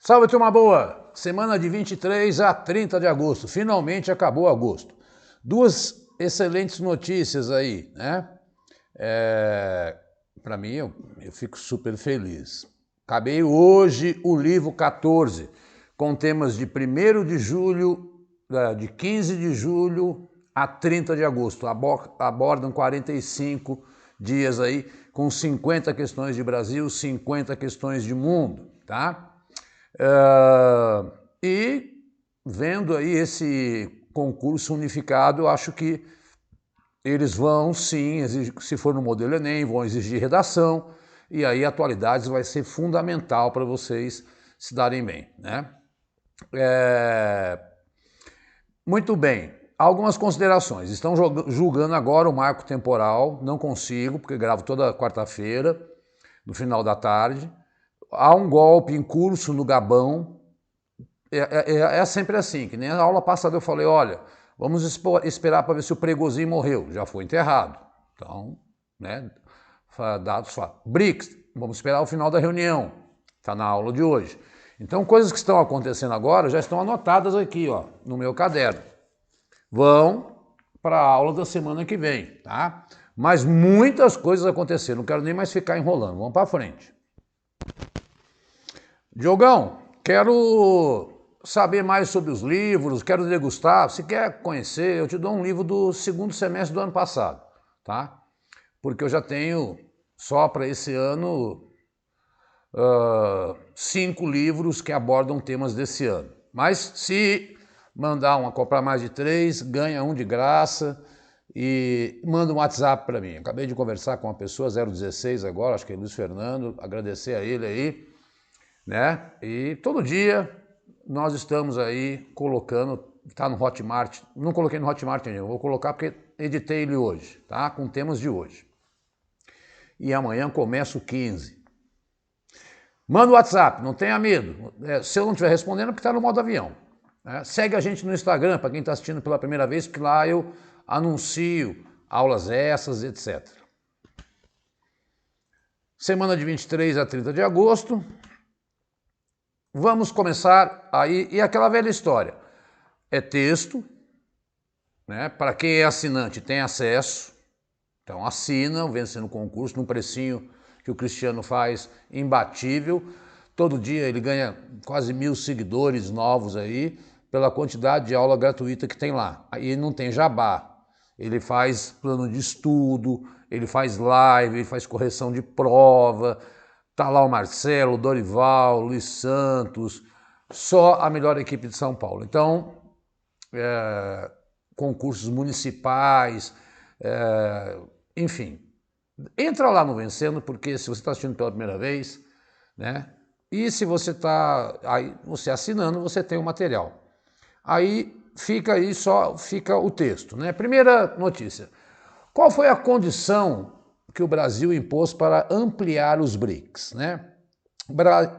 Salve, turma boa! Semana de 23 a 30 de agosto. Finalmente acabou agosto. Duas excelentes notícias aí, né? Para mim, eu fico super feliz. Acabei hoje o livro 14, com temas de 1º de julho, de 15 de julho a 30 de agosto. Abordam 45 dias aí, com 50 questões de Brasil, 50 questões de mundo, tá? E vendo aí esse concurso unificado, eu acho que eles vão sim, exigir, se for no modelo Enem, vão exigir redação, e aí atualidades vai ser fundamental para vocês se darem bem, né? Muito bem, algumas considerações. Estão julgando agora o marco temporal, não consigo, porque gravo toda quarta-feira, no final da tarde. Há um golpe em curso no Gabão. É sempre assim, que nem a aula passada eu falei, olha, vamos esperar para ver se o Pregozinho morreu. Já foi enterrado. Então, né, dados fatos. BRICS, vamos esperar o final da reunião. Está na aula de hoje. Então, coisas que estão acontecendo agora já estão anotadas aqui, ó, no meu caderno. Vão para a aula da semana que vem, tá? Mas muitas coisas aconteceram, não quero nem mais ficar enrolando. Vamos para frente. Diogão, quero saber mais sobre os livros, quero degustar. Se quer conhecer, eu te dou um livro do 2º semestre do ano passado, tá? Porque eu já tenho, só para esse ano, 5 livros que abordam temas desse ano. Mas se mandar comprar mais de 3, ganha um de graça e manda um WhatsApp para mim. Acabei de conversar com uma pessoa, 016 agora, acho que é Luiz Fernando, agradecer a ele aí, né? E todo dia nós estamos aí colocando, tá no Hotmart, não coloquei no Hotmart ainda, vou colocar porque editei ele hoje, tá? Com temas de hoje. E amanhã começa o 15. Manda o WhatsApp, não tenha medo. Se eu não estiver respondendo, é porque está no modo avião. Né? Segue a gente no Instagram, para quem está assistindo pela primeira vez, porque lá eu anuncio aulas essas, etc. Semana de 23 a 30 de agosto. Vamos começar aí, e aquela velha história, é texto, né? Para quem é assinante tem acesso, então assina, vencendo o concurso, num precinho que o Cristiano faz imbatível, todo dia ele ganha quase 1000 seguidores novos aí, pela quantidade de aula gratuita que tem lá, aí não tem jabá, ele faz plano de estudo, ele faz live, ele faz correção de prova. Tá lá o Marcelo, o Dorival, o Luiz Santos, só a melhor equipe de São Paulo. Então, concursos municipais, enfim. Entra lá no Vencendo, porque se você está assistindo pela primeira vez, né? E se você está aí, você assinando, você tem o material. Aí fica aí, só fica o texto, né? Primeira notícia. Qual foi a condição que o Brasil impôs para ampliar os BRICS, né?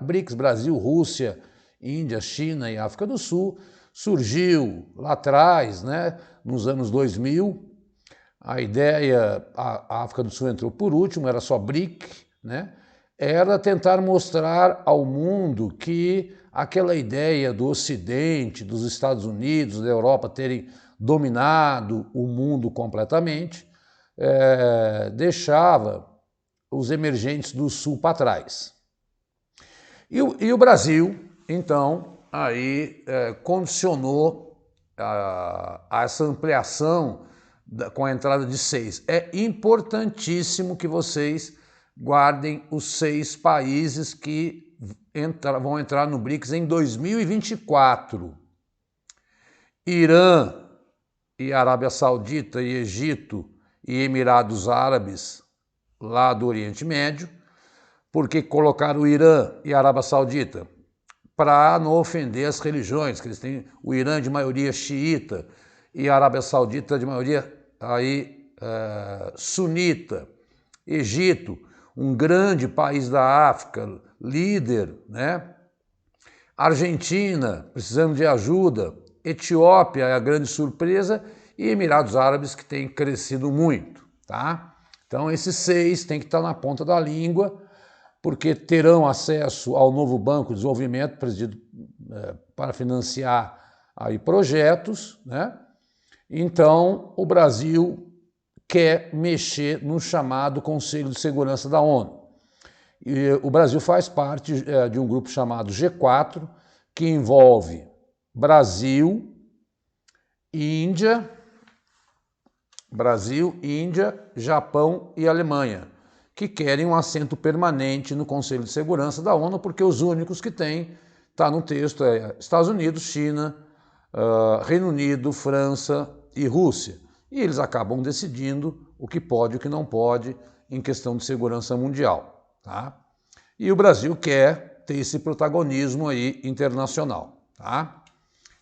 BRICS, Brasil, Rússia, Índia, China e África do Sul, surgiu lá atrás, né, nos anos 2000, a ideia, a África do Sul entrou por último, era só BRIC, né, era tentar mostrar ao mundo que aquela ideia do Ocidente, dos Estados Unidos, da Europa terem dominado o mundo completamente, deixava os emergentes do Sul para trás. E o Brasil, então, aí condicionou essa ampliação com a entrada de 6. É importantíssimo que vocês guardem os 6 países que vão entrar no BRICS em 2024. Irã e Arábia Saudita e Egito e Emirados Árabes, lá do Oriente Médio. Por que colocaram o Irã e a Arábia Saudita? Para não ofender as religiões, que eles têm o Irã de maioria xiita e a Arábia Saudita de maioria aí, sunita. Egito, um grande país da África, líder, né? Argentina, precisando de ajuda. Etiópia é a grande surpresa e Emirados Árabes, que tem crescido muito, tá? Então esses 6 tem que estar na ponta da língua porque terão acesso ao novo Banco de Desenvolvimento presidido para financiar aí projetos, né? Então, o Brasil quer mexer no chamado Conselho de Segurança da ONU. E o Brasil faz parte de um grupo chamado G4, que envolve Brasil, Índia, Japão e Alemanha, que querem um assento permanente no Conselho de Segurança da ONU, porque os únicos que têm, está no texto, Estados Unidos, China, Reino Unido, França e Rússia. E eles acabam decidindo o que pode e o que não pode em questão de segurança mundial. Tá? E o Brasil quer ter esse protagonismo aí internacional. Tá?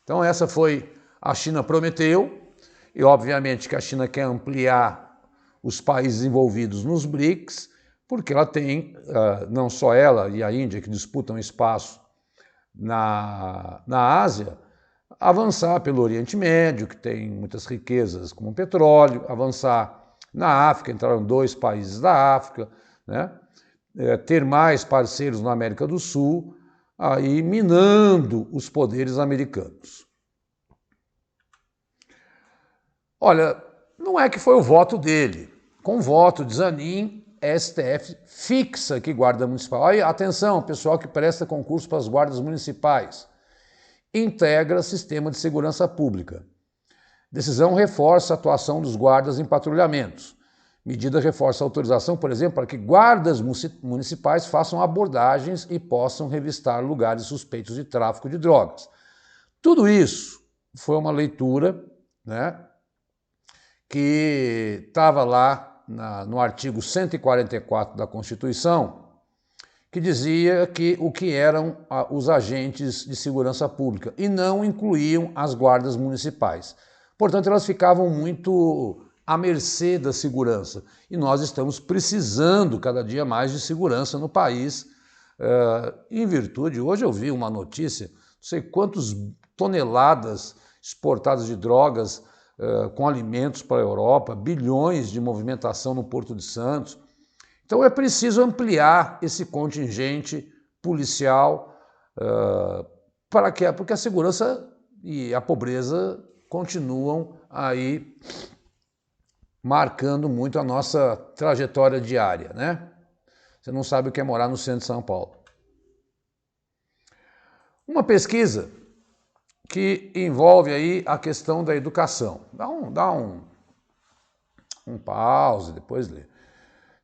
Então essa foi, a China prometeu, e obviamente que a China quer ampliar os países envolvidos nos BRICS, porque ela tem, não só ela e a Índia, que disputam espaço na Ásia, avançar pelo Oriente Médio, que tem muitas riquezas como petróleo, avançar na África, entraram 2 países da África, né? Ter mais parceiros na América do Sul, aí minando os poderes americanos. Olha, não é que foi o voto dele. Com o voto de Zanin, STF fixa que guarda municipal. Aí, atenção, pessoal que presta concurso para as guardas municipais. Integra sistema de segurança pública. Decisão reforça a atuação dos guardas em patrulhamentos. Medida reforça a autorização, por exemplo, para que guardas municipais façam abordagens e possam revistar lugares suspeitos de tráfico de drogas. Tudo isso foi uma leitura, né, que estava lá no artigo 144 da Constituição, que dizia que o que eram os agentes de segurança pública e não incluíam as guardas municipais. Portanto, elas ficavam muito à mercê da segurança. E nós estamos precisando cada dia mais de segurança no país, em virtude, hoje eu vi uma notícia, não sei quantas toneladas exportadas de drogas com alimentos para a Europa, bilhões de movimentação no Porto de Santos. Então é preciso ampliar esse contingente policial porque a segurança e a pobreza continuam aí marcando muito a nossa trajetória diária, né? Você não sabe o que é morar no centro de São Paulo. Uma pesquisa que envolve aí a questão da educação. Dá um pause, depois lê.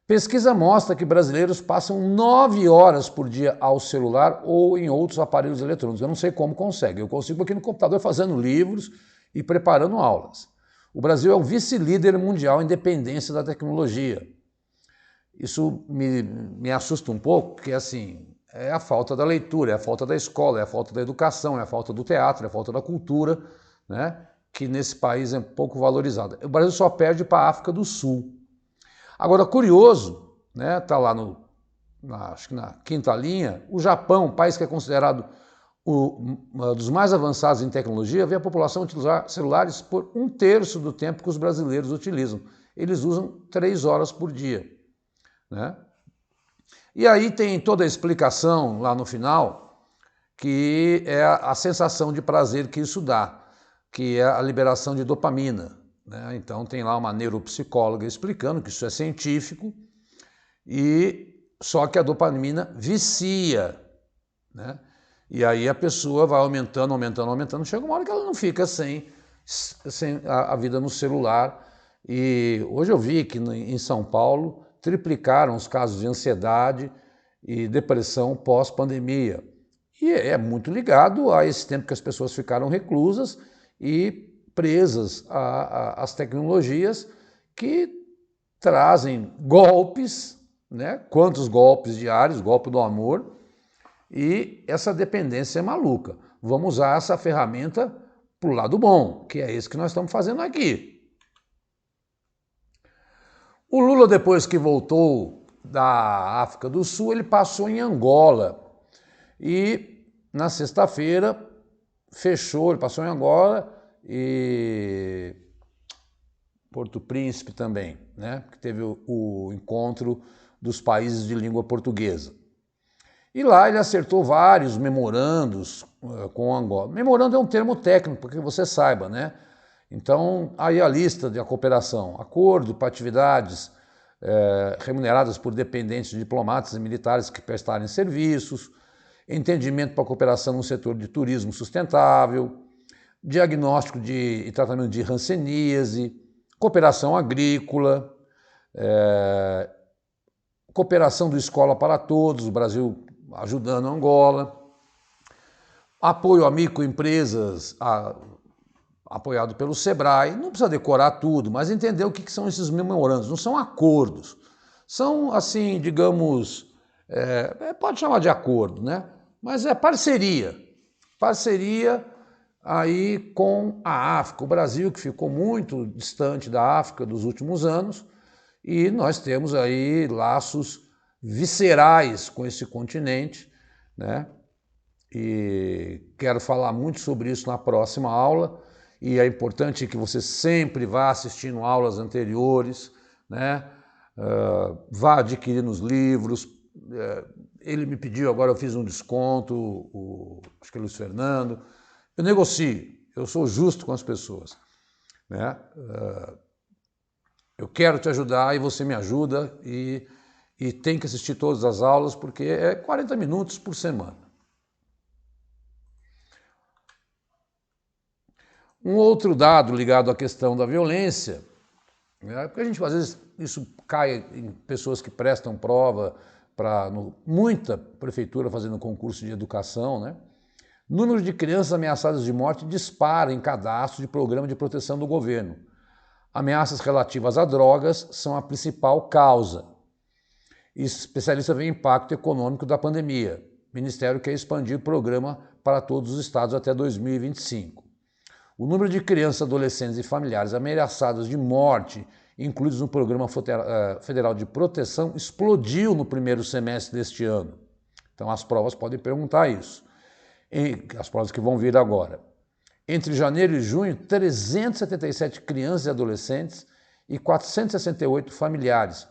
Pesquisa mostra que brasileiros passam 9 horas por dia ao celular ou em outros aparelhos eletrônicos. Eu não sei como consegue. Eu consigo aqui no computador fazendo livros e preparando aulas. O Brasil é o vice-líder mundial em dependência da tecnologia. Isso me assusta um pouco, porque assim, é a falta da leitura, é a falta da escola, é a falta da educação, é a falta do teatro, é a falta da cultura, né, que nesse país é pouco valorizada. O Brasil só perde para a África do Sul. Agora, curioso, né, tá lá acho que na 5ª linha, o Japão, país que é considerado um dos mais avançados em tecnologia, vê a população utilizar celulares por 1/3 do tempo que os brasileiros utilizam. Eles usam 3 horas por dia, né? E aí tem toda a explicação lá no final, que é a sensação de prazer que isso dá, que é a liberação de dopamina, né? Então tem lá uma neuropsicóloga explicando que isso é científico, e só que a dopamina vicia, né? E aí a pessoa vai aumentando, chega uma hora que ela não fica sem a vida no celular. E hoje eu vi que em São Paulo triplicaram os casos de ansiedade e depressão pós-pandemia. E é muito ligado a esse tempo que as pessoas ficaram reclusas e presas às tecnologias que trazem golpes, né? Quantos golpes diários, golpe do amor, e essa dependência é maluca. Vamos usar essa ferramenta para o lado bom, que é isso que nós estamos fazendo aqui. O Lula, depois que voltou da África do Sul, ele passou em Angola. E na sexta-feira fechou, ele passou em Angola e Porto Príncipe também, né? Que teve o encontro dos países de língua portuguesa. E lá ele acertou vários memorandos com Angola. Memorando é um termo técnico, para que você saiba, né? Então, aí a lista de cooperação: acordo para atividades remuneradas por dependentes diplomatas e militares que prestarem serviços, entendimento para cooperação no setor de turismo sustentável, diagnóstico e tratamento de hanseníase, cooperação agrícola, cooperação do Escola para Todos, o Brasil ajudando a Angola, apoio a microempresas, apoiado pelo SEBRAE. Não precisa decorar tudo, mas entender o que são esses memorandos. Não são acordos, são, assim, digamos, pode chamar de acordo, né? Mas é parceria. Parceria aí com a África. O Brasil, que ficou muito distante da África dos últimos anos, e nós temos aí laços viscerais com esse continente, né? E quero falar muito sobre isso na próxima aula, e é importante que você sempre vá assistindo aulas anteriores, né? Vá adquirindo os livros. Ele me pediu, agora eu fiz um desconto, acho que é Luiz Fernando. Eu negocio, eu sou justo com as pessoas, né? Eu quero te ajudar e você me ajuda, e tem que assistir todas as aulas, porque é 40 minutos por semana. Um outro dado ligado à questão da violência, né, porque a gente, às vezes, isso cai em pessoas que prestam prova para muita prefeitura fazendo concurso de educação, né? Número de crianças ameaçadas de morte dispara em cadastro de programa de proteção do governo. Ameaças relativas a drogas são a principal causa. Especialistas veem impacto econômico da pandemia. O Ministério quer expandir o programa para todos os estados até 2025. O número de crianças, adolescentes e familiares ameaçados de morte, incluídos no Programa Federal de Proteção, explodiu no primeiro semestre deste ano. Então as provas podem perguntar isso. As provas que vão vir agora. Entre janeiro e junho, 377 crianças e adolescentes e 468 familiares,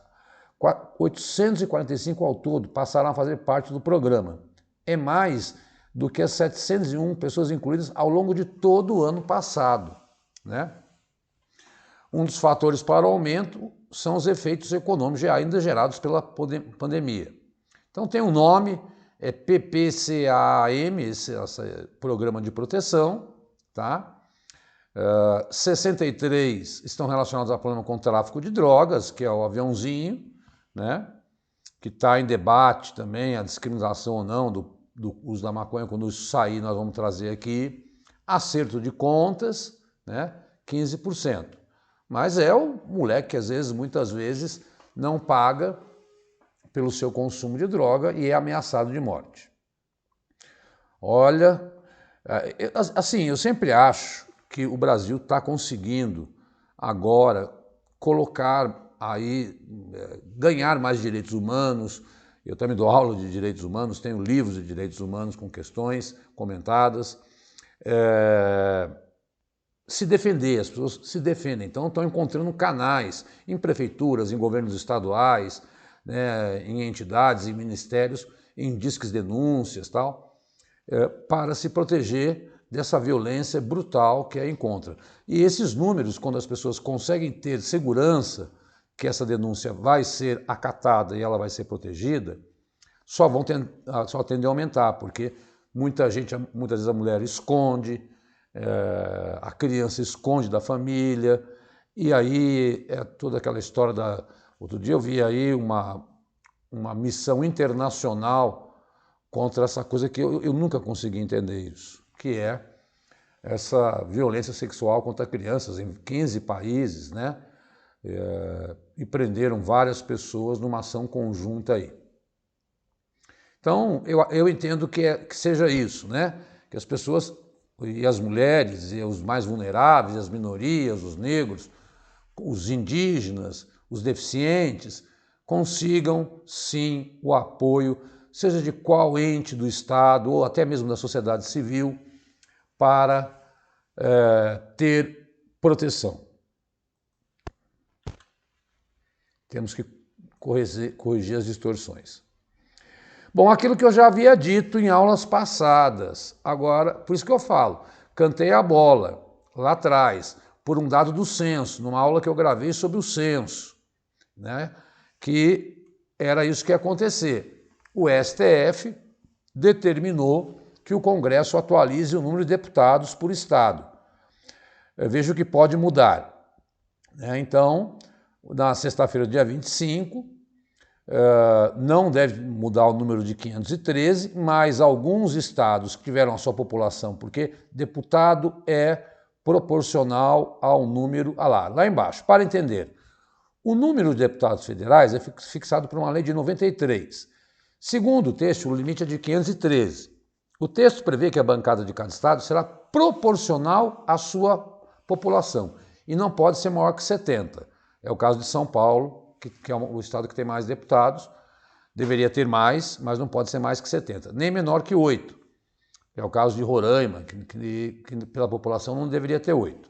845 ao todo, passaram a fazer parte do programa. É mais do que as 701 pessoas incluídas ao longo de todo o ano passado, né? Um dos fatores para o aumento são os efeitos econômicos ainda gerados pela pandemia. Então tem um nome, é PPCAM, esse Programa de Proteção, tá? 63 estão relacionados ao problema com o tráfico de drogas, que é o aviãozinho, né? Que está em debate também, a discriminação ou não do uso da maconha. Quando isso sair, nós vamos trazer aqui. Acerto de contas, né? 15%. Mas é o moleque que, às vezes, muitas vezes, não paga pelo seu consumo de droga e é ameaçado de morte. Olha, assim, eu sempre acho que o Brasil está conseguindo agora colocar aí, ganhar mais direitos humanos. Eu também dou aula de direitos humanos, tenho livros de direitos humanos com questões comentadas. Se defender, as pessoas se defendem, então estão encontrando canais em prefeituras, em governos estaduais, né, em entidades, em ministérios, em disques denúncias, tal, para se proteger dessa violência brutal que encontra. E esses números, quando as pessoas conseguem ter segurança que essa denúncia vai ser acatada e ela vai ser protegida, só tendem a aumentar, porque muitas vezes a mulher esconde, a criança esconde da família, e aí é toda aquela história da... Outro dia eu vi aí uma missão internacional contra essa coisa que eu nunca consegui entender isso, que é essa violência sexual contra crianças em 15 países, né? E prenderam várias pessoas numa ação conjunta aí. Então, eu entendo que seja isso, né? Que as pessoas, e as mulheres, e os mais vulneráveis, as minorias, os negros, os indígenas, os deficientes, consigam, sim, o apoio, seja de qual ente do Estado ou até mesmo da sociedade civil, para ter proteção. Temos que corrigir as distorções. Bom, aquilo que eu já havia dito em aulas passadas, agora, por isso que eu falo, cantei a bola lá atrás, por um dado do censo, numa aula que eu gravei sobre o censo, né? Que era isso que ia acontecer. O STF determinou que o Congresso atualize o número de deputados por estado. Eu vejo que pode mudar. Então, na sexta-feira, dia 25, não deve mudar o número de 513, mas alguns estados que tiveram a sua população, porque deputado é proporcional ao número, lá embaixo, para entender. O número de deputados federais é fixado por uma lei de 93. Segundo o texto, o limite é de 513. O texto prevê que a bancada de cada estado será proporcional à sua população e não pode ser maior que 70. É o caso de São Paulo, que é o estado que tem mais deputados, deveria ter mais, mas não pode ser mais que 70, nem menor que 8. É o caso de Roraima, que pela população não deveria ter 8.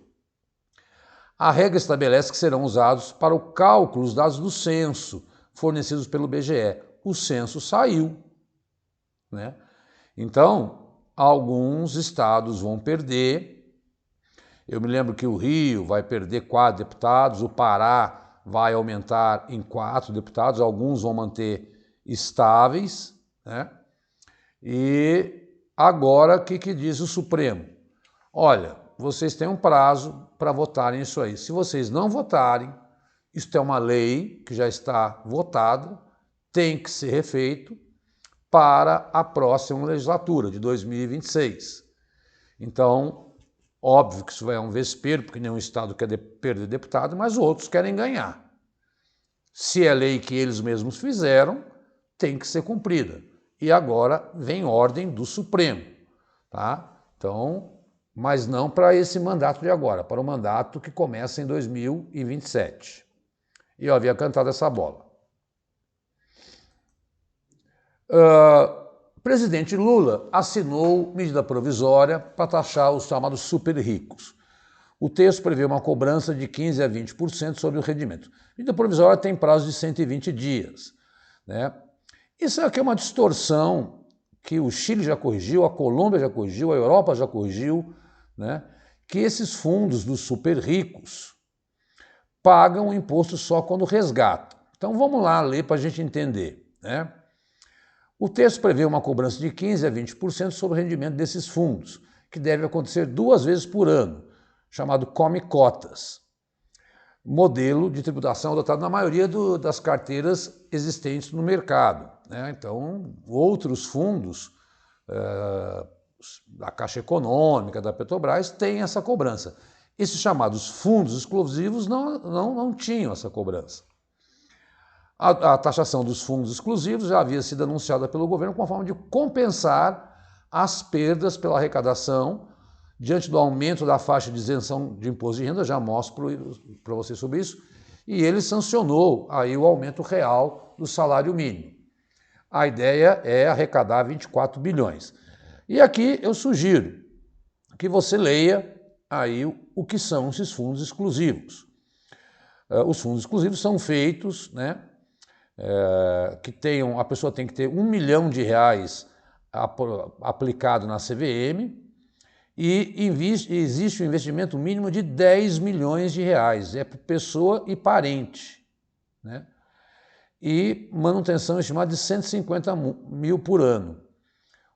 A regra estabelece que serão usados para o cálculo os dados do censo fornecidos pelo IBGE. O censo saiu, né? Então, alguns estados vão perder. Eu me lembro que o Rio vai perder 4 deputados, o Pará vai aumentar em 4 deputados, alguns vão manter estáveis, né? E agora, o que diz o Supremo? Olha, vocês têm um prazo para votarem isso aí. Se vocês não votarem, isso é uma lei que já está votada, tem que ser refeito para a próxima legislatura, de 2026. Então, óbvio que isso é um vespeiro, porque nenhum estado quer perder deputado, mas outros querem ganhar. Se é lei que eles mesmos fizeram, tem que ser cumprida. E agora vem ordem do Supremo, tá? Então, mas não para esse mandato de agora, para o mandato que começa em 2027. E eu havia cantado essa bola. Presidente Lula assinou medida provisória para taxar os chamados super ricos. O texto prevê uma cobrança de 15% a 20% sobre o rendimento. A medida provisória tem prazo de 120 dias. Né? Isso aqui é uma distorção que o Chile já corrigiu, a Colômbia já corrigiu, a Europa já corrigiu, né? Que esses fundos dos super ricos pagam o imposto só quando resgatam. Então vamos lá ler para a gente entender. Né? O texto prevê uma cobrança de 15% a 20% sobre o rendimento desses fundos, que deve acontecer 2 vezes por ano, chamado come-cotas, modelo de tributação adotado na maioria das carteiras existentes no mercado. Né? Então, outros fundos da Caixa Econômica, da Petrobras, têm essa cobrança. Esses chamados fundos exclusivos não tinham essa cobrança. A taxação dos fundos exclusivos já havia sido anunciada pelo governo como uma forma de compensar as perdas pela arrecadação diante do aumento da faixa de isenção de imposto de renda, já mostro para vocês sobre isso, e ele sancionou aí o aumento real do salário mínimo. A ideia é arrecadar 24 bilhões. E aqui eu sugiro que você leia aí o que são esses fundos exclusivos. Os fundos exclusivos são feitos, né, a pessoa tem que ter R$1 milhão aplicado na CVM e existe um investimento mínimo de R$10 milhões, é para pessoa e parente, né? E manutenção estimada de 150 mil por ano.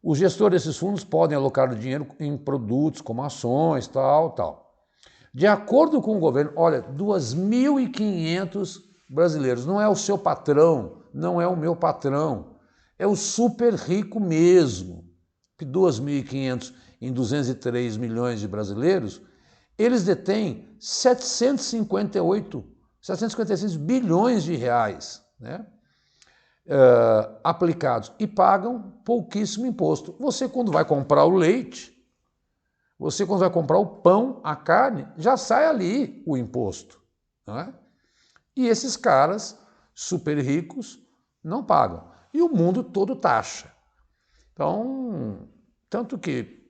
Os gestores desses fundos podem alocar o dinheiro em produtos como ações, tal. De acordo com o governo, olha, 2.500 brasileiros, não é o seu patrão, não é o meu patrão, é o super rico mesmo, que 2.500 em 203 milhões de brasileiros, eles detêm 756 bilhões de reais, né? Aplicados e pagam pouquíssimo imposto. Você, quando vai comprar o leite, você, quando vai comprar o pão, a carne, já sai ali o imposto, não é? E esses caras super ricos não pagam. E o mundo todo taxa. Então, tanto que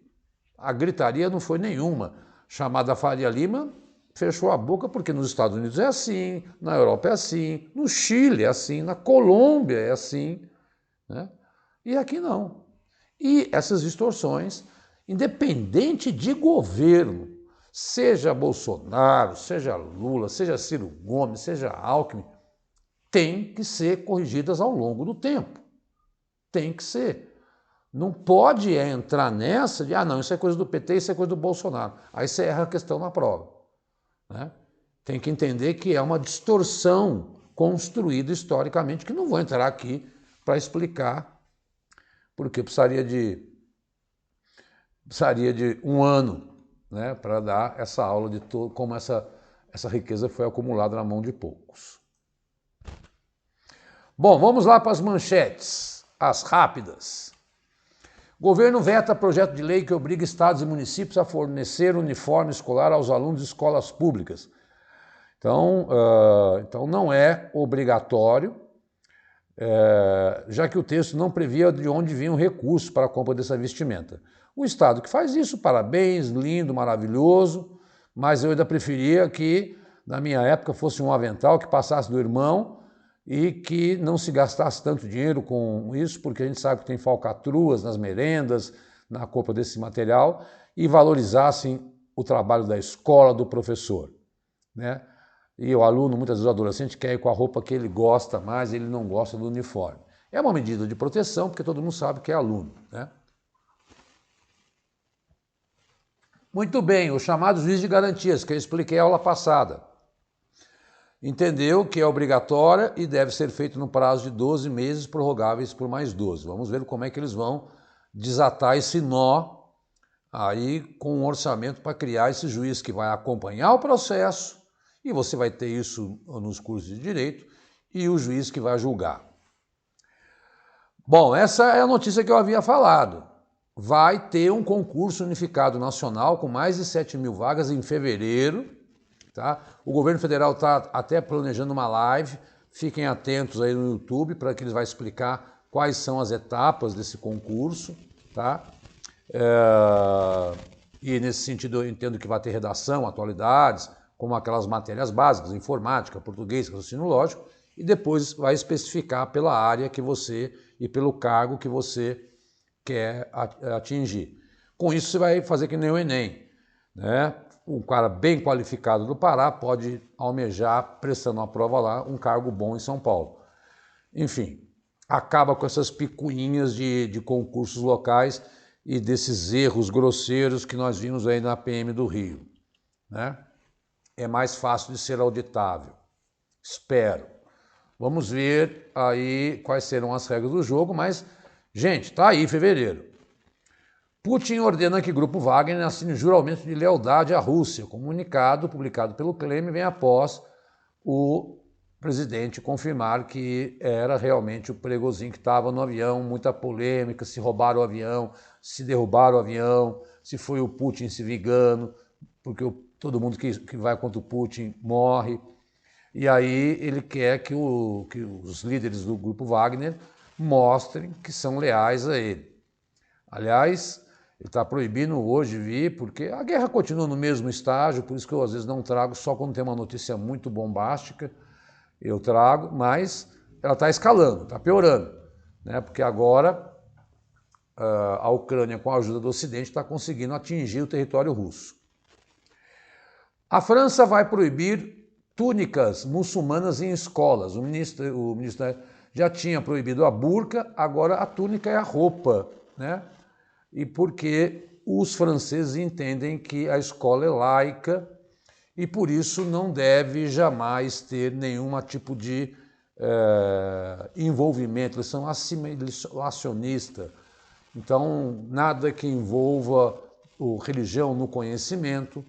a gritaria não foi nenhuma. Chamada Faria Lima fechou a boca porque nos Estados Unidos é assim, na Europa é assim, no Chile é assim, na Colômbia é assim, né? E aqui não. E essas distorções, independente de governo, seja Bolsonaro, seja Lula, seja Ciro Gomes, seja Alckmin, tem que ser corrigidas ao longo do tempo. Tem que ser. Não pode entrar nessa de, não, isso é coisa do PT, isso é coisa do Bolsonaro. Aí você erra a questão na prova. Né? Tem que entender que é uma distorção construída historicamente, que não vou entrar aqui para explicar, porque precisaria de um ano, né, para dar essa aula de como essa riqueza foi acumulada na mão de poucos. Bom, vamos lá para as manchetes, as rápidas. Governo veta projeto de lei que obriga estados e municípios a fornecer uniforme escolar aos alunos de escolas públicas. Então não é obrigatório, já que o texto não previa de onde vinham recursos para a compra dessa vestimenta. O Estado que faz isso, parabéns, lindo, maravilhoso, mas eu ainda preferia que, na minha época, fosse um avental que passasse do irmão e que não se gastasse tanto dinheiro com isso, porque a gente sabe que tem falcatruas nas merendas, na compra desse material, e valorizassem o trabalho da escola, do professor, né? E o aluno, muitas vezes o adolescente, quer ir com a roupa que ele gosta mais, ele não gosta do uniforme. É uma medida de proteção, porque todo mundo sabe que é aluno, né? Muito bem, o chamado juiz de garantias, que eu expliquei a aula passada, entendeu que é obrigatória e deve ser feito no prazo de 12 meses, prorrogáveis por mais 12. Vamos ver como é que eles vão desatar esse nó aí com um orçamento para criar esse juiz que vai acompanhar o processo, e você vai ter isso nos cursos de direito, e o juiz que vai julgar. Bom, essa é a notícia que eu havia falado. Vai ter um concurso unificado nacional com mais de 7.000 vagas em fevereiro. Tá? O governo federal está até planejando uma live, fiquem atentos aí no YouTube para que eles vão explicar quais são as etapas desse concurso. Tá? E nesse sentido eu entendo que vai ter redação, atualidades, como aquelas matérias básicas, informática, português, raciocínio lógico, e depois vai especificar pela área que você e pelo cargo que você quer atingir. Com isso você vai fazer que nem o Enem, né? Um cara bem qualificado do Pará pode almejar, prestando uma prova lá, um cargo bom em São Paulo. Enfim, acaba com essas picuinhas de concursos locais e desses erros grosseiros que nós vimos aí na PM do Rio, né? É mais fácil de ser auditável. Espero. Vamos ver aí quais serão as regras do jogo, mas, gente, tá aí fevereiro. Putin ordena que Grupo Wagner assine juramento de lealdade à Rússia. Comunicado publicado pelo Kremlin vem após o presidente confirmar que era realmente o Prigozhin que estava no avião, muita polêmica, se roubaram o avião, se derrubaram o avião, se foi o Putin se vingando, porque todo mundo que vai contra o Putin morre. E aí ele quer que os líderes do Grupo Wagner mostrem que são leais a ele. Aliás, ele está proibindo hoje vir, porque a guerra continua no mesmo estágio, por isso que eu às vezes não trago, só quando tem uma notícia muito bombástica eu trago, mas ela está escalando, está piorando, né? Porque agora a Ucrânia, com a ajuda do Ocidente, está conseguindo atingir o território russo. A França vai proibir túnicas muçulmanas em escolas. O ministro já tinha proibido a burca, agora a túnica é a roupa, né? E porque os franceses entendem que a escola é laica e por isso não deve jamais ter nenhum tipo de envolvimento, eles são assimilacionistas. Então, nada que envolva religião no conhecimento,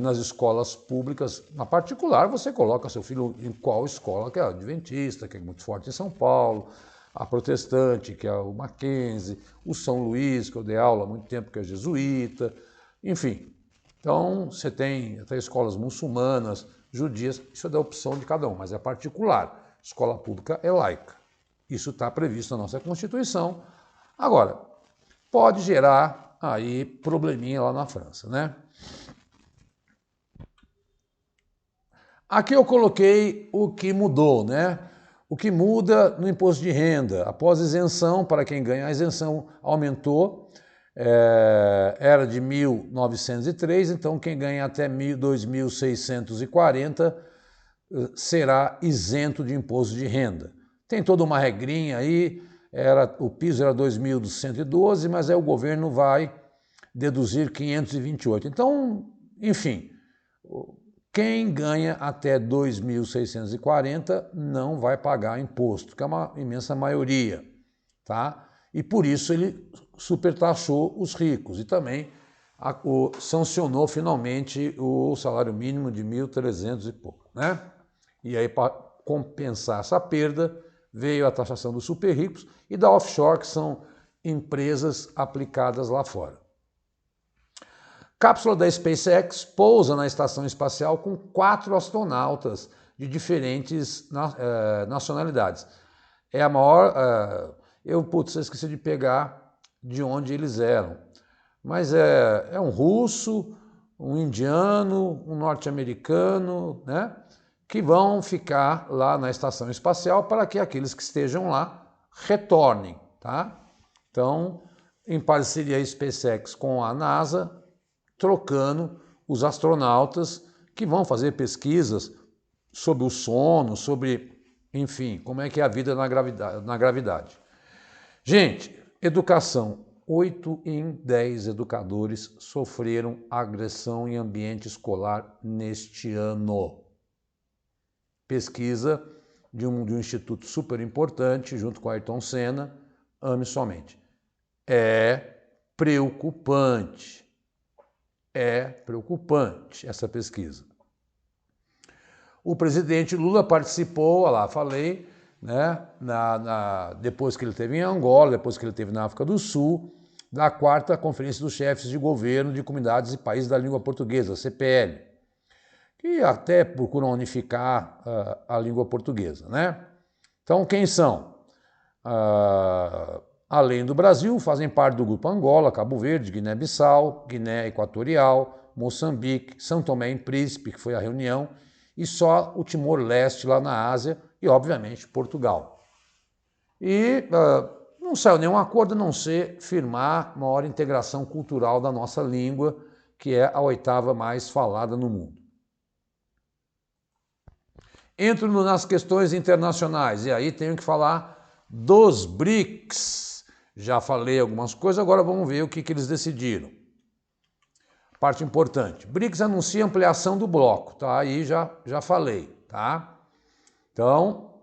nas escolas públicas. Na particular, você coloca seu filho em qual escola, que é a Adventista, que é muito forte em São Paulo, a Protestante, que é o Mackenzie, o São Luís, que eu dei aula há muito tempo, que é jesuíta, enfim. Então, você tem até escolas muçulmanas, judias, isso é da opção de cada um, mas é particular. Escola pública é laica. Isso está previsto na nossa Constituição. Agora, pode gerar aí probleminha lá na França, né? Aqui eu coloquei o que mudou, né? O que muda no imposto de renda? Após isenção, para quem ganha, a isenção aumentou, era de 1.903, então quem ganha até 2.640 será isento de imposto de renda. Tem toda uma regrinha aí, o piso era 2.112, mas aí o governo vai deduzir 528. Então, enfim, quem ganha até 2.640 não vai pagar imposto, que é uma imensa maioria, tá? E por isso ele supertaxou os ricos e também sancionou finalmente o salário mínimo de 1.300 e pouco, né? E aí, para compensar essa perda, veio a taxação dos super ricos e da offshore, que são empresas aplicadas lá fora. Cápsula da SpaceX pousa na estação espacial com 4 astronautas de diferentes nacionalidades. É a maior... eu esqueci de pegar de onde eles eram. Mas é um russo, um indiano, um norte-americano, né? Que vão ficar lá na estação espacial para que aqueles que estejam lá retornem, tá? Então, em parceria a SpaceX com a NASA, trocando os astronautas que vão fazer pesquisas sobre o sono, sobre, enfim, como é que é a vida na gravidade. Gente, educação. 8 em 10 educadores sofreram agressão em ambiente escolar neste ano. Pesquisa de um instituto super importante, junto com a Ayrton Senna, Ame Somente. É preocupante essa pesquisa. O presidente Lula participou, olha lá, falei, né, depois que ele esteve em Angola, depois que ele esteve na África do Sul, da 4ª Conferência dos Chefes de Governo de Comunidades e Países da Língua Portuguesa, CPL, que até procuram unificar a língua portuguesa, né? Então, quem são? Além do Brasil, fazem parte do Grupo Angola, Cabo Verde, Guiné-Bissau, Guiné Equatorial, Moçambique, São Tomé e Príncipe, que foi a reunião, e só o Timor-Leste lá na Ásia e, obviamente, Portugal. E não saiu nenhum acordo a não ser firmar maior integração cultural da nossa língua, que é a 8ª mais falada no mundo. Entro nas questões internacionais, e aí tenho que falar dos BRICS. Já falei algumas coisas, agora vamos ver o que eles decidiram. Parte importante. BRICS anuncia ampliação do bloco, tá? Aí já falei, tá? Então,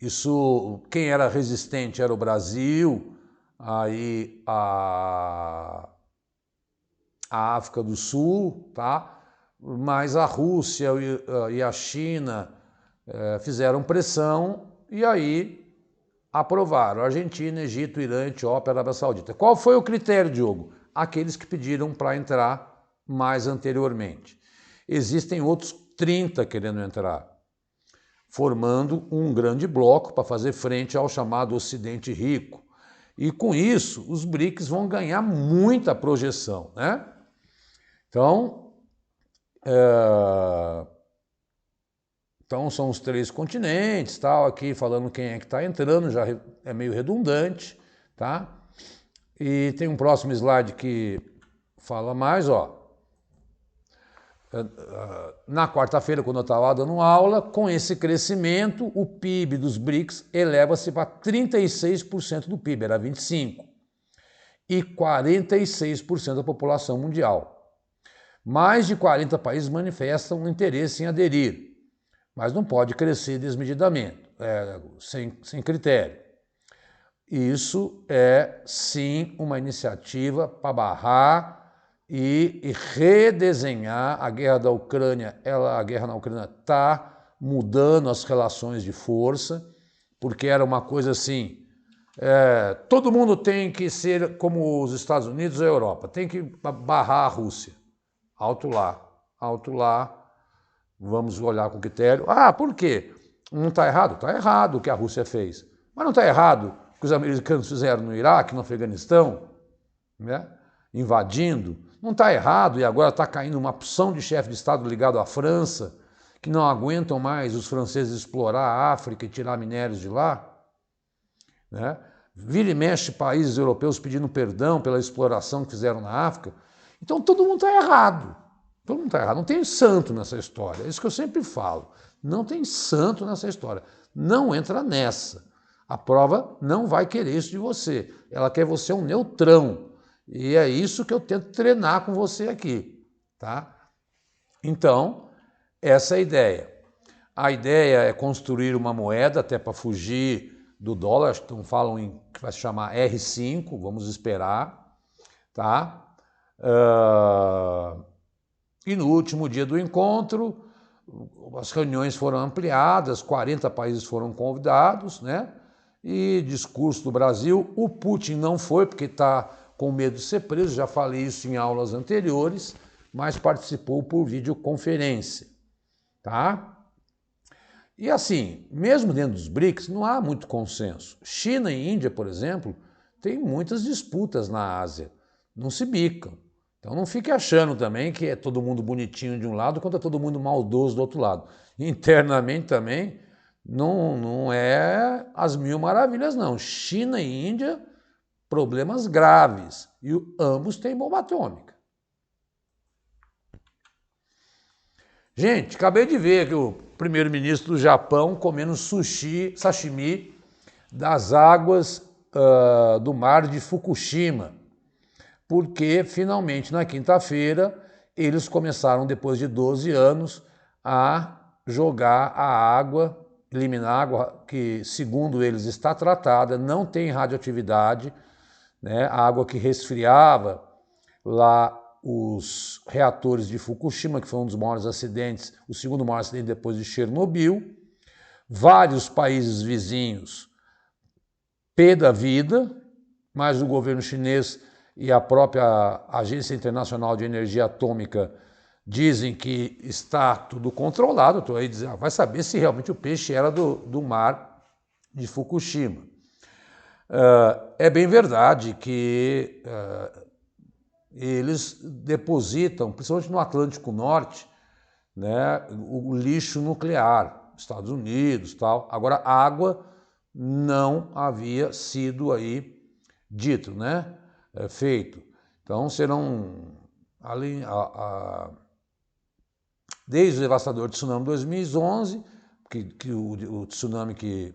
isso, quem era resistente era o Brasil, aí a África do Sul, tá? Mas a Rússia e a China fizeram pressão e aí aprovaram. Argentina, Egito, Irã, Etiópia, Arábia Saudita. Qual foi o critério, Diogo? Aqueles que pediram para entrar mais anteriormente. Existem outros 30 querendo entrar, formando um grande bloco para fazer frente ao chamado Ocidente Rico. E com isso, os BRICS vão ganhar muita projeção, né? Então são os 3 continentes, tal, aqui falando quem é que está entrando, já é meio redundante, tá? E tem um próximo slide que fala mais, ó. Na quarta-feira, quando eu estava dando aula, com esse crescimento, o PIB dos BRICS eleva-se para 36% do PIB, era 25%, e 46% da população mundial. Mais de 40 países manifestam interesse em aderir, mas não pode crescer desmedidamente, sem critério. Isso é, sim, uma iniciativa para barrar e redesenhar a guerra da Ucrânia. A guerra na Ucrânia está mudando as relações de força, porque era uma coisa assim, todo mundo tem que ser como os Estados Unidos ou a Europa, tem que barrar a Rússia. Alto lá, vamos olhar com critério. Por quê? Não está errado? Está errado o que a Rússia fez. Mas não está errado o que os americanos fizeram no Iraque, no Afeganistão, né? Invadindo. Não está errado, e agora está caindo uma opção de chefe de Estado ligado à França, que não aguentam mais os franceses explorar a África e tirar minérios de lá, né? Vira e mexe países europeus pedindo perdão pela exploração que fizeram na África. Então todo mundo está errado. Todo mundo está errado. Não tem santo nessa história. É isso que eu sempre falo. Não tem santo nessa história. Não entra nessa. A prova não vai querer isso de você. Ela quer você um neutrão. E é isso que eu tento treinar com você aqui. Tá? Então, essa é a ideia. A ideia é construir uma moeda até para fugir do dólar, então falam em que vai se chamar R5, vamos esperar, tá? E no último dia do encontro, as reuniões foram ampliadas, 40 países foram convidados, né? E discurso do Brasil, o Putin não foi porque está com medo de ser preso, já falei isso em aulas anteriores, mas participou por videoconferência, tá? E assim, mesmo dentro dos BRICS, não há muito consenso. China e Índia, por exemplo, têm muitas disputas na Ásia, não se bicam. Então não fique achando também que é todo mundo bonitinho de um lado contra todo mundo maldoso do outro lado. Internamente também não é as mil maravilhas, não. China e Índia, problemas graves. E ambos têm bomba atômica. Gente, acabei de ver que o primeiro-ministro do Japão comendo sushi, sashimi, das águas do mar de Fukushima, porque finalmente na quinta-feira eles começaram, depois de 12 anos, a jogar a água, eliminar a água que, segundo eles, está tratada, não tem radioatividade, né? A água que resfriava lá os reatores de Fukushima, que foi um dos maiores acidentes, o segundo maior acidente depois de Chernobyl. Vários países vizinhos, pé da vida, mas o governo chinês e a própria Agência Internacional de Energia Atômica dizem que está tudo controlado. Estou aí dizendo, vai saber se realmente o peixe era do mar de Fukushima. É bem verdade que eles depositam, principalmente no Atlântico Norte, né, o lixo nuclear, Estados Unidos, tal. Agora, água não havia sido aí dito, né, feito. Então, serão, desde o devastador tsunami de 2011, que o tsunami que...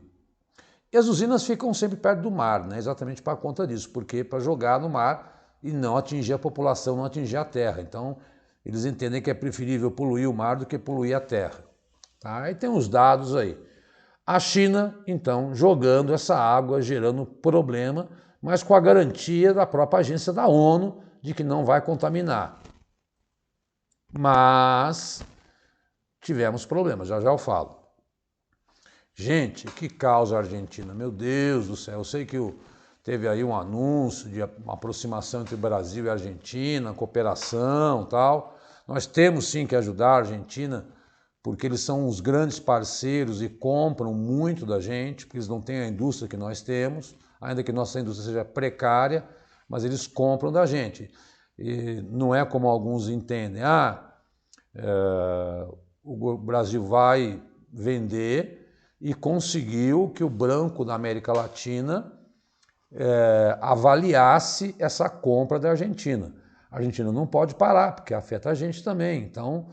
E as usinas ficam sempre perto do mar, né, exatamente por conta disso, porque para jogar no mar e não atingir a população, não atingir a terra. Então, eles entendem que é preferível poluir o mar do que poluir a terra. Tá? Aí tem os dados aí. A China, então, jogando essa água, gerando problema, mas com a garantia da própria agência da ONU de que não vai contaminar. Mas tivemos problemas, já já eu falo. Gente, que causa a Argentina, meu Deus do céu, eu sei que teve aí um anúncio de uma aproximação entre o Brasil e a Argentina, cooperação e tal. Nós temos sim que ajudar a Argentina, porque eles são os grandes parceiros e compram muito da gente, porque eles não têm a indústria que nós temos, ainda que nossa indústria seja precária, mas eles compram da gente. E não é como alguns entendem, o Brasil vai vender e conseguiu que o branco da América Latina avaliasse essa compra da Argentina. A Argentina não pode parar, porque afeta a gente também. Então,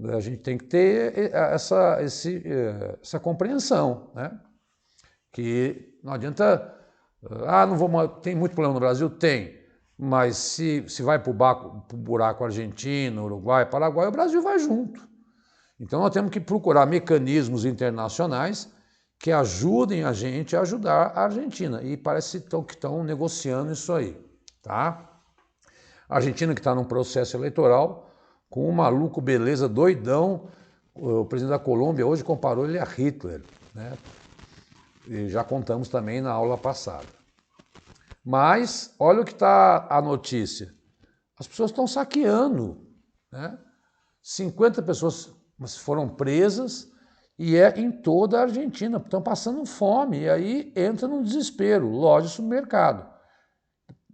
a gente tem que ter essa compreensão, né? Que não adianta... não vou, tem muito problema no Brasil? Tem. Mas se vai para o buraco Argentina, Uruguai, Paraguai, o Brasil vai junto. Então, nós temos que procurar mecanismos internacionais que ajudem a gente a ajudar a Argentina. E parece que estão negociando isso aí, tá? A Argentina que está num processo eleitoral com um maluco beleza doidão. O presidente da Colômbia hoje comparou ele a Hitler, né? E já contamos também na aula passada. Mas olha o que está a notícia. As pessoas estão saqueando, né? 50 pessoas foram presas e é em toda a Argentina, estão passando fome, e aí entra no desespero, loja de supermercado.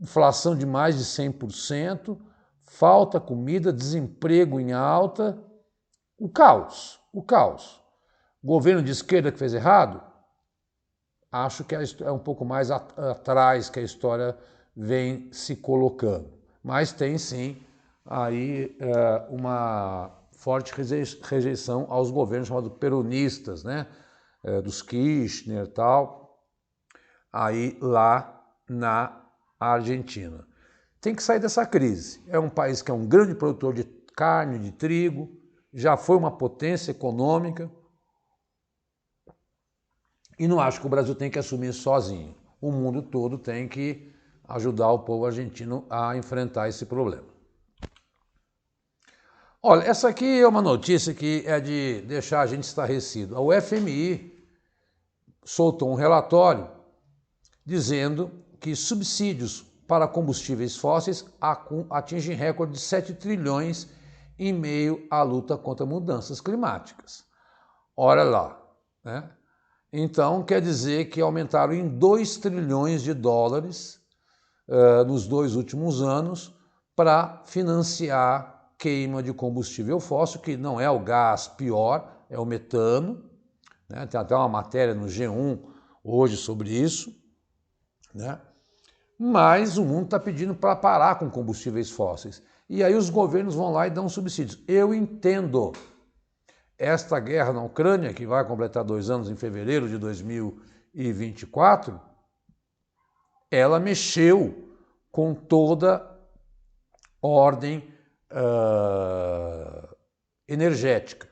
Inflação de mais de 100%, falta comida, desemprego em alta, o caos, O caos. Governo de esquerda que fez errado? Acho que é um pouco mais atrás que a história vem se colocando. Mas tem sim aí uma forte rejeição aos governos chamados peronistas, né? Dos Kirchner e tal, aí lá na Argentina. Tem que sair dessa crise. É um país que é um grande produtor de carne, de trigo, já foi uma potência econômica, e não acho que o Brasil tem que assumir isso sozinho. O mundo todo tem que ajudar o povo argentino a enfrentar esse problema. Olha, essa aqui é uma notícia que é de deixar a gente estarrecido. A UFMI soltou um relatório dizendo que subsídios para combustíveis fósseis atingem recorde de 7 trilhões em meio à luta contra mudanças climáticas. Olha lá, né? Então, quer dizer que aumentaram em 2 trilhões de dólares nos 2 últimos anos para financiar queima de combustível fóssil, que não é o gás pior, é o metano. Né? Tem até uma matéria no G1 hoje sobre isso. Né? Mas o mundo está pedindo para parar com combustíveis fósseis. E aí os governos vão lá e dão subsídios. Eu entendo. Esta guerra na Ucrânia, que vai completar 2 anos em fevereiro de 2024, ela mexeu com toda a ordem energética.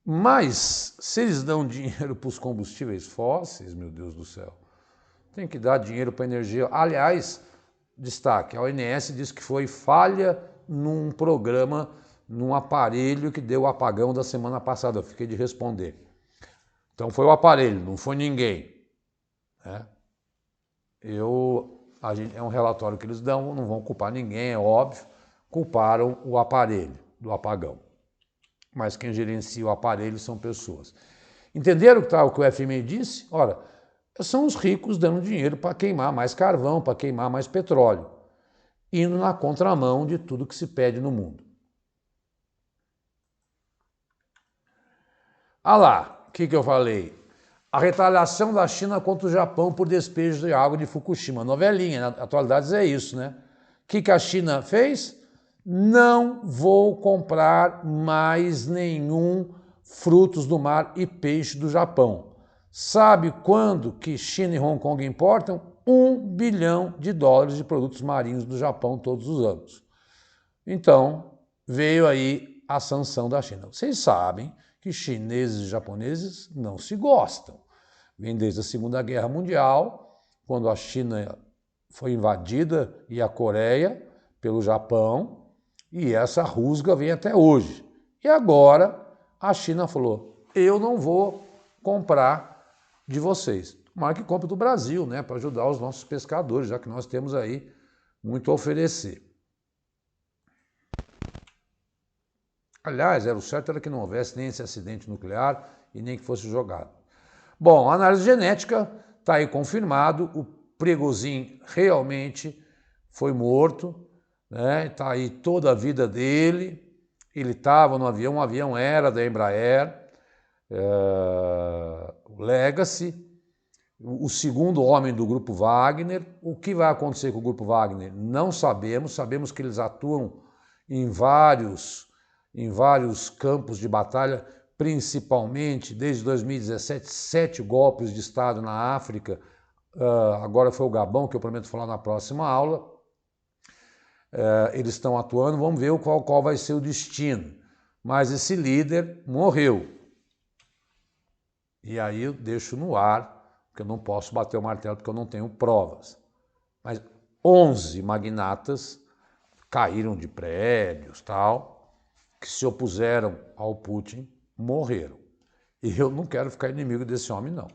Mas, se eles dão dinheiro para os combustíveis fósseis, meu Deus do céu, tem que dar dinheiro para a energia. Aliás, destaque, a ONS diz que foi falha num programa, num aparelho que deu o apagão da semana passada. Eu fiquei de responder. Então foi o aparelho, não foi ninguém. Né? É um relatório que eles dão, não vão culpar ninguém, é óbvio. Culparam o aparelho do apagão. Mas quem gerencia o aparelho são pessoas. Entenderam o que o FMI disse? Ora, são os ricos dando dinheiro para queimar mais carvão, para queimar mais petróleo, indo na contramão de tudo que se pede no mundo. Ah lá, o que eu falei? A retaliação da China contra o Japão por despejo de água de Fukushima. Novelinha, na atualidade é isso, né? O que a China fez? Não vou comprar mais nenhum frutos do mar e peixe do Japão. Sabe quando que China e Hong Kong importam? $1 bilhão de produtos marinhos do Japão todos os anos. Então, veio aí a sanção da China. Vocês sabem que chineses e japoneses não se gostam. Vem desde a Segunda Guerra Mundial, quando a China foi invadida e a Coreia pelo Japão, e essa rusga vem até hoje. E agora a China falou, eu não vou comprar de vocês. Tomara que compre do Brasil, né, para ajudar os nossos pescadores, já que nós temos aí muito a oferecer. Aliás, o certo era que não houvesse nem esse acidente nuclear e nem que fosse jogado. Bom, a análise genética está aí confirmado, o Prigozhin realmente foi morto, né? Está aí toda a vida dele, ele estava no avião, o avião era da Embraer, o Legacy, o segundo homem do Grupo Wagner. O que vai acontecer com o Grupo Wagner? Não sabemos, sabemos que eles atuam em vários campos de batalha, principalmente desde 2017, 7 golpes de Estado na África, agora foi o Gabão, que eu prometo falar na próxima aula. Eles estão atuando, vamos ver qual vai ser o destino. Mas esse líder morreu. E aí eu deixo no ar, porque eu não posso bater o martelo, porque eu não tenho provas. Mas 11 magnatas caíram de prédios, tal, que se opuseram ao Putin, morreram. E eu não quero ficar inimigo desse homem, não.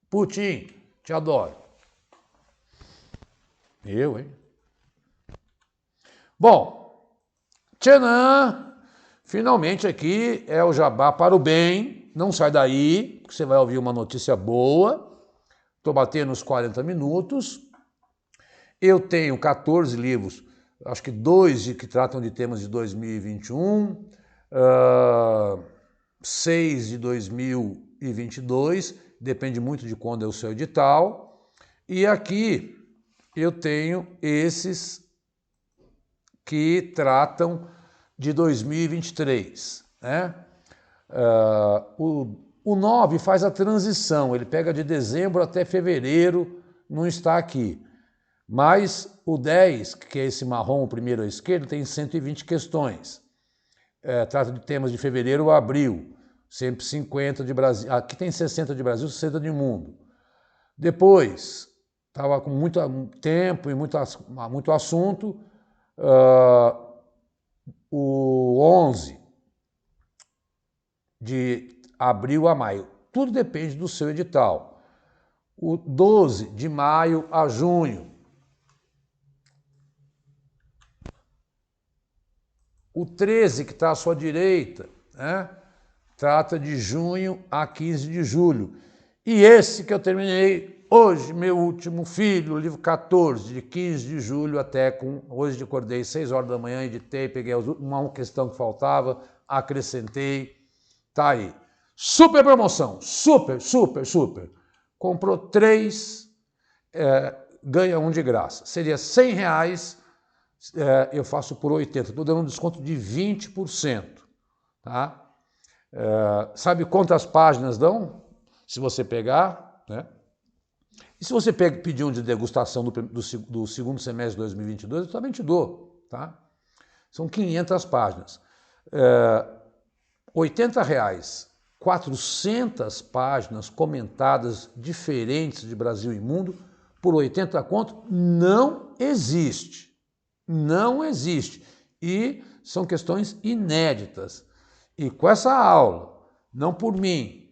Putin, te adoro. Eu, hein? Bom, tchanã! Finalmente aqui é o jabá para o bem. Não sai daí, que você vai ouvir uma notícia boa. Estou batendo os 40 minutos. Eu tenho 14 livros, acho que 2 que tratam de temas de 2021. 6 de 2022, depende muito de quando é o seu edital. E aqui eu tenho esses que tratam de 2023, né? O 9 faz a transição, ele pega de dezembro até fevereiro, não está aqui. Mas o 10, que é esse marrom, o primeiro à esquerda, tem 120 questões. Trata de temas de fevereiro a abril, sempre 50 de Brasil. Aqui tem 60 de Brasil, 60 de mundo. Depois, estava com muito tempo e muito assunto, o 11, de abril a maio. Tudo depende do seu edital. O 12, de maio a junho. O 13, que está à sua direita, né, trata de junho a 15 de julho. E esse que eu terminei hoje, meu último filho, o livro 14, de 15 de julho até com... Hoje acordei 6 horas da manhã, editei, peguei uma questão que faltava, acrescentei, tá aí. Super promoção, super, super, super. Comprou 3, ganha 1 de graça. Seria R$100, eu faço por 80, estou dando um desconto de 20%. Tá? Sabe quantas páginas dão? Se você pegar, né? E se você pedir um de degustação do segundo semestre de 2022, eu também te dou. Tá? São 500 páginas. R$80, 400 páginas comentadas diferentes de Brasil e mundo, por 80 conto, não existe. Não existe. E são questões inéditas. E com essa aula, não por mim,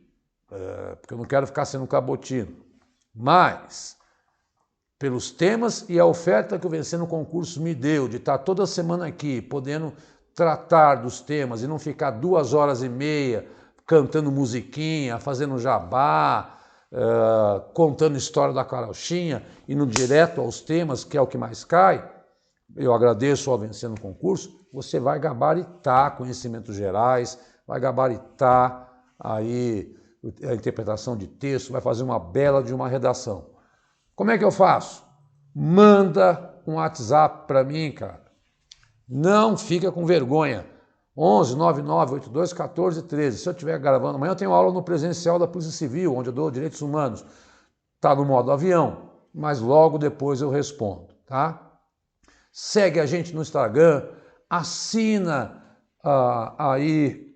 porque eu não quero ficar sendo cabotino, mas pelos temas e a oferta que o Vencendo Concurso me deu, de estar toda semana aqui, podendo tratar dos temas e não ficar 2 horas e meia cantando musiquinha, fazendo jabá, contando história da carochinha, indo direto aos temas, que é o que mais cai. Eu agradeço ao Vencendo Concurso, você vai gabaritar conhecimentos gerais, vai gabaritar aí a interpretação de texto, vai fazer uma bela de uma redação. Como é que eu faço? Manda um WhatsApp para mim, cara. Não fica com vergonha. 11 99 82 14 13. Se eu estiver gravando, amanhã eu tenho aula no presencial da Polícia Civil, onde eu dou direitos humanos. Está no modo avião, mas logo depois eu respondo, tá? Segue a gente no Instagram, assina aí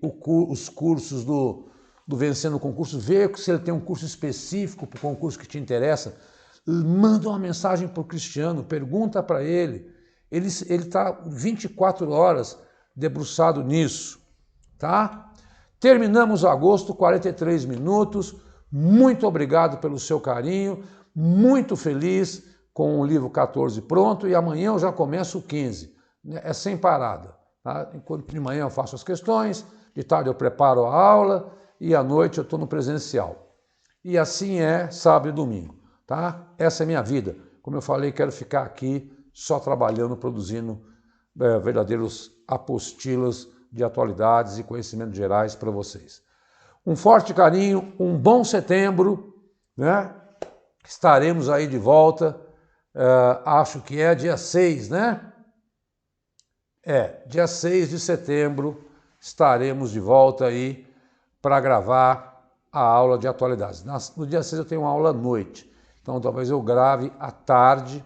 os cursos do Vencendo o Concurso, vê se ele tem um curso específico para o concurso que te interessa, manda uma mensagem para o Cristiano, pergunta para ele. Ele está 24 horas debruçado nisso, tá? Terminamos agosto, 43 minutos, muito obrigado pelo seu carinho, muito feliz com o livro 14 pronto, e amanhã eu já começo o 15, é sem parada. Tá? Enquanto de manhã eu faço as questões, de tarde eu preparo a aula, e à noite eu estou no presencial. E assim é sábado e domingo. Tá? Essa é a minha vida. Como eu falei, quero ficar aqui só trabalhando, produzindo verdadeiros apostilas de atualidades e conhecimentos gerais para vocês. Um forte carinho, um bom setembro, né? Estaremos aí de volta, acho que é dia 6, né? Dia 6 de setembro estaremos de volta aí para gravar a aula de atualidades. No dia 6 eu tenho uma aula à noite, então talvez eu grave à tarde,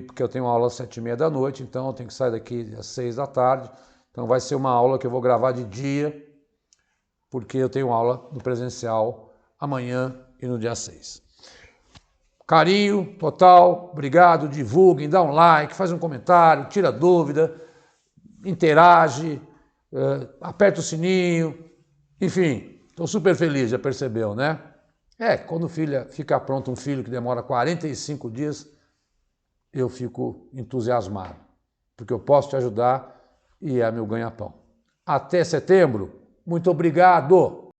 porque eu tenho uma aula às 7h30 da noite, então eu tenho que sair daqui às 6 da tarde, então vai ser uma aula que eu vou gravar de dia, porque eu tenho aula no presencial amanhã e no dia 6. Carinho total, obrigado, divulguem, dá um like, faz um comentário, tira dúvida, interage, aperta o sininho, enfim, estou super feliz, já percebeu, né? Quando fica pronto um filho que demora 45 dias, eu fico entusiasmado, porque eu posso te ajudar e é meu ganha-pão. Até setembro, muito obrigado!